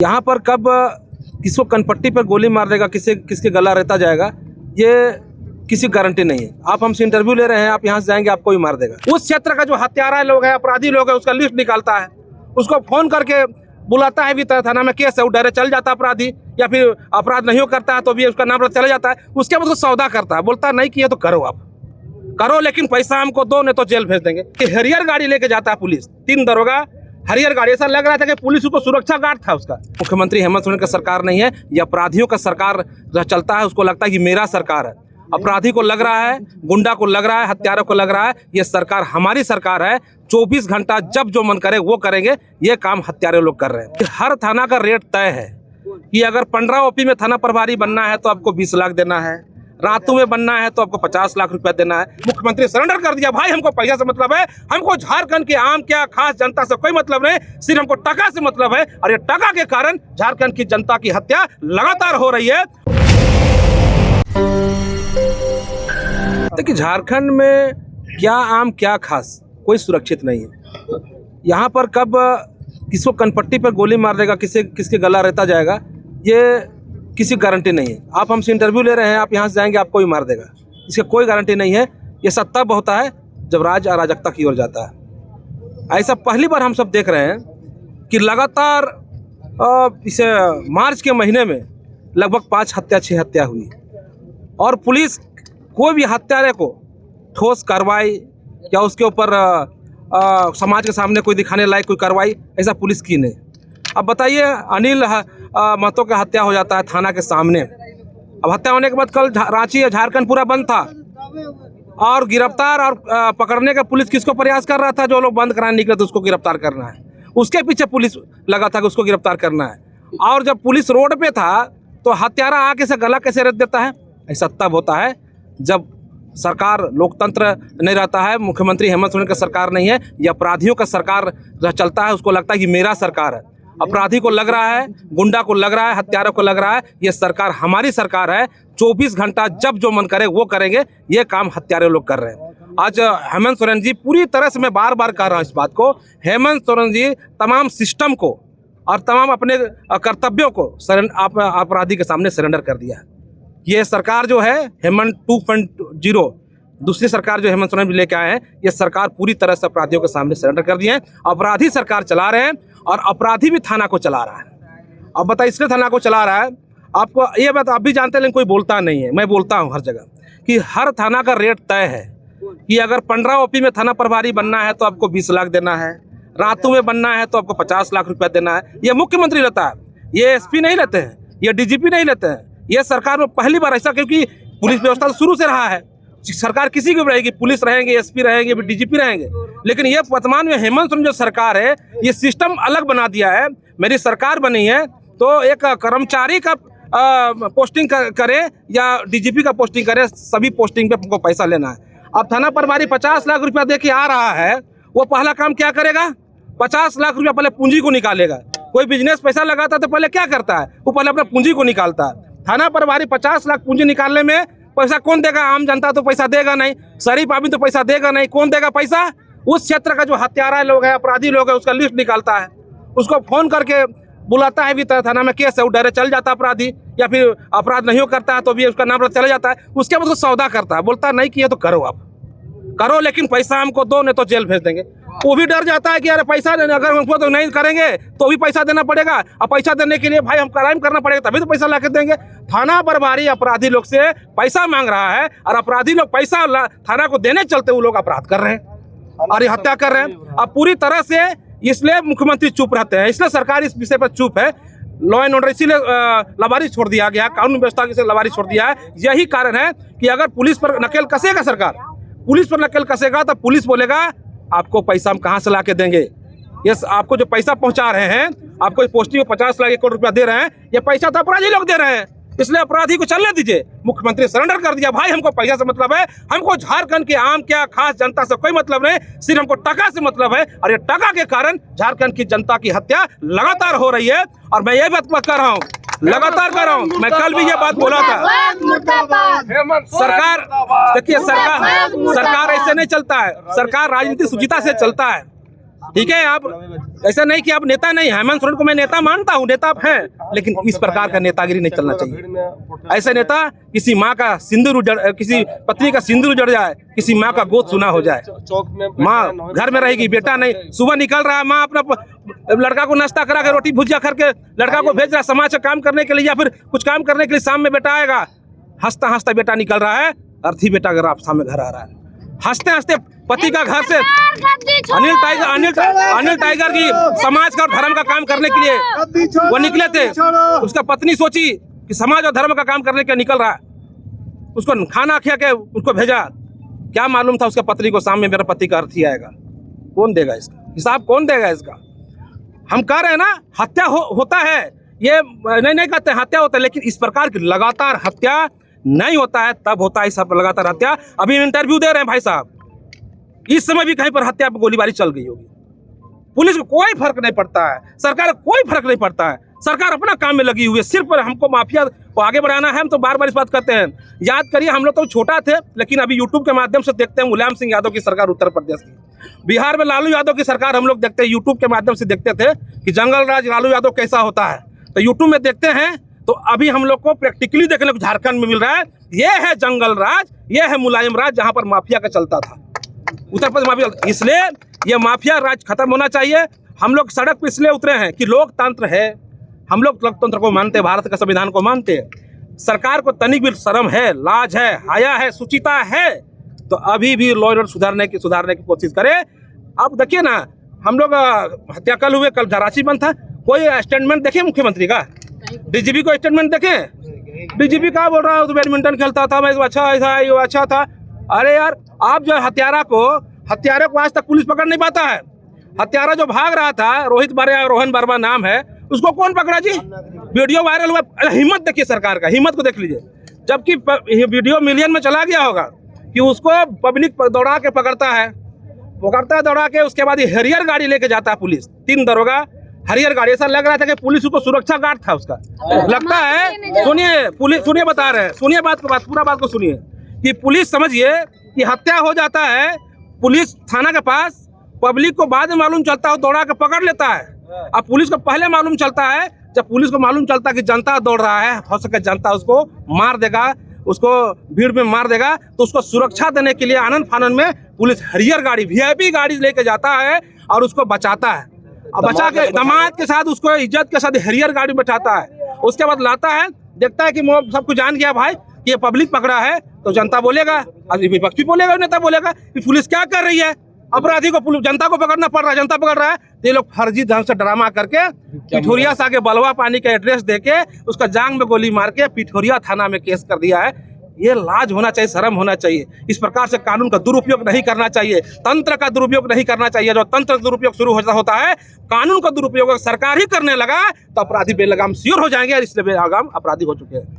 यहाँ पर कब किसको कनपट्टी पर गोली मार देगा, किसके गला रहता जाएगा, ये किसी गारंटी नहीं है। आप हमसे इंटरव्यू ले रहे हैं, आप यहाँ से जाएंगे आपको भी मार देगा। उस क्षेत्र का जो हत्यारा लोग है, अपराधी लोग है, उसका लिस्ट निकालता है, उसको फोन करके बुलाता है भी, थाना में केस है, वो डायरेक्ट चल जाता है अपराधी, या फिर अपराध नहीं करता है तो भी उसका नाम चला जाता है। उसके बाद उसको सौदा करता है, बोलता है नहीं किया तो करो, आप करो लेकिन पैसा हमको दो, नहीं तो जेल भेज देंगे। हैरियर गाड़ी लेके जाता है पुलिस, 3 दरोगा हैरियर गाड़ी। ऐसा लग रहा था कि पुलिस को सुरक्षा गार्ड था उसका। मुख्यमंत्री हेमंत सोरेन का सरकार नहीं है, ये अपराधियों का सरकार चलता है। उसको लगता है कि मेरा सरकार है। अपराधी को लग रहा है, गुंडा को लग रहा है, हत्यारों को लग रहा है ये सरकार हमारी सरकार है। 24 घंटा जब जो मन करे वो करेंगे। ये काम हत्यारे लोग कर रहे हैं। हर थाना का रेट तय है कि अगर 15 ओपी में थाना प्रभारी बनना है तो आपको 20 लाख देना है, रातों में बनना है तो आपको 50 लाख रुपया देना है। मुख्यमंत्री सरेंडर कर दिया, भाई हमको पैसा से मतलब है, हमको झारखंड के आम क्या खास जनता से कोई मतलब नहीं, सिर्फ हमको टका से मतलब है। और ये टका के कारण झारखंड की जनता की हत्या लगातार हो रही है। देखिए, झारखंड में क्या आम क्या खास कोई सुरक्षित नहीं है। यहाँ पर कब किसको कनपट्टी पर गोली मार देगा, किसके गला रहता जाएगा, ये किसी गारंटी नहीं है। आप हमसे इंटरव्यू ले रहे हैं, आप यहाँ से जाएंगे आपको भी मार देगा, इसकी कोई गारंटी नहीं है। ये सब तब होता है जब राज अराजकता की ओर जाता है। ऐसा पहली बार हम सब देख रहे हैं कि लगातार इस मार्च के महीने में लगभग 5 हत्या 6 हत्या हुई, और पुलिस कोई भी हत्यारे को ठोस कार्रवाई या उसके ऊपर समाज के सामने कोई दिखाने लायक कोई कार्रवाई ऐसा पुलिस की नहीं। अब बताइए, अनिल महतो का हत्या हो जाता है थाना के सामने। अब हत्या होने के बाद कल रांची या झारखंड पूरा बंद था, और गिरफ्तार और पकड़ने का पुलिस किसको प्रयास कर रहा था? जो लोग बंद कराने निकले थे उसको गिरफ्तार करना है, उसके पीछे पुलिस लगा था कि उसको गिरफ्तार करना है। और जब पुलिस रोड पे था तो हत्यारा आके से गला कैसे रख देता है? ऐसा तब होता है जब सरकार लोकतंत्र नहीं रहता है। मुख्यमंत्री हेमंत सोरेन का सरकार नहीं है, ये अपराधियों का सरकार चलता है। उसको लगता है कि मेरा सरकार है। अपराधी को लग रहा है, गुंडा को लग रहा है, हत्यारों को लग रहा है ये सरकार हमारी सरकार है। 24 घंटा जब जो मन करे वो करेंगे। ये काम हत्यारे लोग कर रहे हैं। आज हेमंत सोरेन जी पूरी तरह से, मैं बार बार कह रहा हूँ इस बात को, हेमंत सोरेन जी तमाम सिस्टम को और तमाम अपने कर्तव्यों को अपराधी के सामने सरेंडर कर दिया है। ये सरकार जो है हेमंत 2.0, दूसरी सरकार जो हेमंत सोरेन लेके आए हैं, ये सरकार पूरी तरह से अपराधियों के सामने सरेंडर कर दिए हैं। अपराधी सरकार चला रहे हैं और अपराधी भी थाना को चला रहा है। अब बताइए, इसलिए थाना को चला रहा है, आपको ये बात आप भी जानते हैं, लेकिन कोई बोलता नहीं है। मैं बोलता हूँ हर जगह कि हर थाना का रेट तय है कि अगर 15 ओपी में थाना प्रभारी बनना है तो आपको 20 लाख देना है, रातों में बनना है तो आपको 50 लाख रुपया देना है। ये मुख्यमंत्री लेता है, ये एसपी नहीं लेते हैं, ये डीजीपी नहीं लेते हैं। ये सरकार में पहली बार ऐसा, क्योंकि पुलिस व्यवस्था तो शुरू से रहा है, सरकार किसी की भी रहेगी, पुलिस रहेंगे, एसपी रहेंगे, डीजीपी रहेंगे। लेकिन ये वर्तमान में हेमंत सोरेन जो सरकार है, ये सिस्टम अलग बना दिया है। मेरी सरकार बनी है तो एक कर्मचारी का पोस्टिंग करे या डीजीपी का पोस्टिंग करे, सभी पोस्टिंग पे हमको पैसा लेना है। अब थाना प्रभारी 50 लाख रुपया दे के आ रहा है, वो पहला काम क्या करेगा? 50 लाख रुपया पहले पूंजी को निकालेगा। कोई बिजनेस पैसा लगाता है तो पहले क्या करता है? वो पहले अपना पूंजी को निकालता है। थाना प्रभारी 50 लाख पूंजी निकालने में पैसा कौन देगा? आम जनता तो पैसा देगा नहीं, शरीफ आदमी तो पैसा देगा नहीं। कौन देगा पैसा? उस क्षेत्र का जो हत्यारा लोग है, अपराधी लोग है, उसका लिस्ट निकालता है, उसको फोन करके बुलाता है भी, थाना में केस है, वो डायरेक्ट चल जाता है अपराधी, या फिर अपराध नहीं करता है तो भी उसका नाम चला जाता है। उसके बाद उसको सौदा करता है, बोलता है नहीं किया तो करो, आप करो लेकिन पैसा हमको दो, नहीं तो जेल भेज देंगे। वो भी डर जाता है कि अरे पैसा अगर हमको तो नहीं करेंगे तो भी पैसा देना पड़ेगा, और पैसा देने के लिए भाई हम क्राइम करना पड़ेगा तभी तो पैसा ला के देंगे। थाना प्रभारी अपराधी लोग से पैसा मांग रहा है, और अपराधी लोग पैसा थाना को देने चलते वो लोग अपराध कर रहे हैं और ये हत्या कर रहे हैं। अब पूरी तरह से इसलिए मुख्यमंत्री चुप रहते हैं, इसलिए सरकार इस विषय पर चुप है। लॉ एंड ऑर्डर इसीलिए लवारिश छोड़ दिया गया, कानून व्यवस्था की लवारिश छोड़ दिया है। यही कारण है कि अगर पुलिस पर नकेल कसेगा, सरकार पुलिस पर नकेल कसेगा तो पुलिस बोलेगा आपको पैसा हम कहाँ से ला के देंगे? ये आपको जो पैसा पहुंचा रहे हैं, आपको पोस्टिंग में 50 लाख 1 करोड़ रुपया दे रहे हैं, ये पैसा तो अपराधी लोग दे रहे हैं, इसलिए अपराधी को चलने दीजिए। मुख्यमंत्री सरेंडर कर दिया, भाई हमको पैसा से मतलब है, हमको झारखंड के आम क्या खास जनता से कोई मतलब नहीं, सिर्फ हमको टका से मतलब है। और ये टका के कारण झारखंड की जनता की हत्या लगातार हो रही है। और मैं ये बात कर रहा हूँ, लगातार कर रहा हूँ, मैं कल भी ये बात बोला था। सरकार देखिए, सरकार ऐसे नहीं चलता है, सरकार राजनीतिक शुचिता से चलता है। ठीक है, आप ऐसा नहीं कि आप नेता नहीं, हेमंत सोरेन को मैं नेता मानता हूँ, नेता आप हैं, लेकिन इस प्रकार का नेतागिरी नहीं चलना चाहिए। ऐसे नेता किसी माँ का सिंदूर उजड़, किसी पत्नी का सिंदूर उजड़ जाए, किसी माँ का गोद सुना हो जाए, माँ घर में रहेगी, बेटा नहीं, सुबह निकल रहा है, माँ अपना लड़का को नाश्ता करा के रोटी भुजिया करके लड़का को भेज रहा है समाज से काम करने के लिए या फिर कुछ काम करने के लिए, शाम में बेटा आएगा, हंसता हंसता बेटा निकल रहा है, अर्थी बेटा अगर आप सामने घर आ रहा है, हंसते हंसते पति का घर से अनिल टाइगर की समाज का और धर्म का काम करने के लिए वो निकले थे। उसका पत्नी सोची कि समाज और धर्म का काम करने के निकल रहा है, उसको खाना खिला के उसको भेजा, क्या मालूम था उसके पत्नी को सामने मेरा पति का अर्थी आएगा। कौन देगा इसका हिसाब, कौन देगा इसका? हम कह रहे हैं ना, हत्या होता है, ये नहीं कहते हत्या होता है, लेकिन इस प्रकार की लगातार हत्या नहीं होता है, तब होता है सब लगातार हत्या। अभी इंटरव्यू दे रहे हैं भाई साहब, इस समय भी कहीं पर हत्या पर गोलीबारी चल गई होगी, पुलिस को कोई फर्क नहीं पड़ता है, सरकार को कोई फर्क नहीं पड़ता है, सरकार अपना काम में लगी हुई है, सिर्फ हमको माफिया को आगे बढ़ाना है। हम तो बार बार इस बात करते हैं, याद करिए हम लोग तो छोटा थे, लेकिन अभी यूट्यूब के माध्यम से देखते हैं मुलायम सिंह यादव की सरकार उत्तर प्रदेश की, बिहार में लालू यादव की सरकार हम लोग देखते हैं, यूट्यूब के माध्यम से देखते थे कि जंगल राज लालू यादव कैसा होता है, तो यूट्यूब में देखते हैं। तो अभी हम लोग को प्रैक्टिकली देखने को झारखंड में मिल रहा है, ये है जंगल राज, ये है मुलायम राज, जहां पर माफिया का चलता था, उत्तर प्रदेश माफिया। इसलिए ये माफिया राज खत्म होना चाहिए। हम लोग सड़क पर इसलिए उतरे हैं कि लोकतंत्र है, हम लोग लोकतंत्र को मानते हैं, भारत का संविधान को मानते हैं, सरकार को तनिक भी शर्म है, लाज है, हया है, सुचिता है, तो अभी भी लॉ एंड ऑर्डर सुधारने की कोशिश करे। आप देखिए ना, हम लोग हत्या कल हुए, कल धराशी बंद था, कोई स्टेटमेंट देखे मुख्यमंत्री का, डीजीपी को स्टेटमेंट देखे, डीजीपी क्या बोल रहा है, तो बैडमिंटन खेलता था, मैं अच्छा ऐसा है, ये अच्छा था। अरे यार, आप जो हत्यारे को आज तक पुलिस पकड़ नहीं पाता है। हत्यारा जो भाग रहा था, रोहन वर्मा नाम है, उसको कौन पकड़ा जी? वीडियो वायरल हुआ, हिम्मत देखिए सरकार का, हिम्मत को देख लीजिए, जबकि वीडियो मिलियन में चला गया होगा कि उसको पब्लिक दौड़ा के पकड़ता है, दौड़ा के, उसके बाद हैरियर गाड़ी लेके जाता है पुलिस, 3 दरोगा हैरियर गाड़ी, ऐसा लग रहा था कि पुलिस को सुरक्षा गार्ड था उसका, लगता है। सुनिए, पुलिस सुनिए, बता रहे हैं, सुनिए पूरा बात को सुनिए, कि पुलिस समझिए कि हत्या हो जाता है, पुलिस थाना के पास, पब्लिक को बाद में मालूम चलता है, दौड़ा के पकड़ लेता है। अब पुलिस को पहले मालूम चलता है, जब पुलिस को मालूम चलता है कि जनता दौड़ रहा है, हो सके जनता उसको मार देगा, उसको भीड़ में मार देगा, तो उसको सुरक्षा देने के लिए आनंद फानन में पुलिस हैरियर गाड़ी, वीआईपी गाड़ी लेके जाता है और उसको बचाता है, और बचा के दामाद के साथ उसको इज्जत के साथ हैरियर गाड़ी बैठाता है। उसके बाद लाता है, देखता है कि सब कुछ जान गया भाई कि ये पब्लिक पकड़ा है, तो जनता बोलेगा, विपक्ष भी बोलेगा, नेता बोलेगा कि पुलिस क्या कर रही है, अपराधी को जनता को पकड़ना पड़ रहा है, जनता पकड़ रहा है। तो ये लोग फर्जी ढंग से ड्रामा करके पिठोरिया से आगे बलवा पानी का एड्रेस देके उसका जांग में गोली मार के पिठोरिया थाना में केस कर दिया है। ये लाज होना चाहिए, शर्म होना चाहिए। इस प्रकार से कानून का दुरुपयोग नहीं करना चाहिए, तंत्र का दुरुपयोग नहीं करना चाहिए। जो तंत्र का दुरुपयोग शुरू होता है, कानून का दुरुपयोग सरकार ही करने लगा तो अपराधी बेलगाम श्योर हो जाएंगे, और इसलिए बेलगाम अपराधी हो चुके हैं।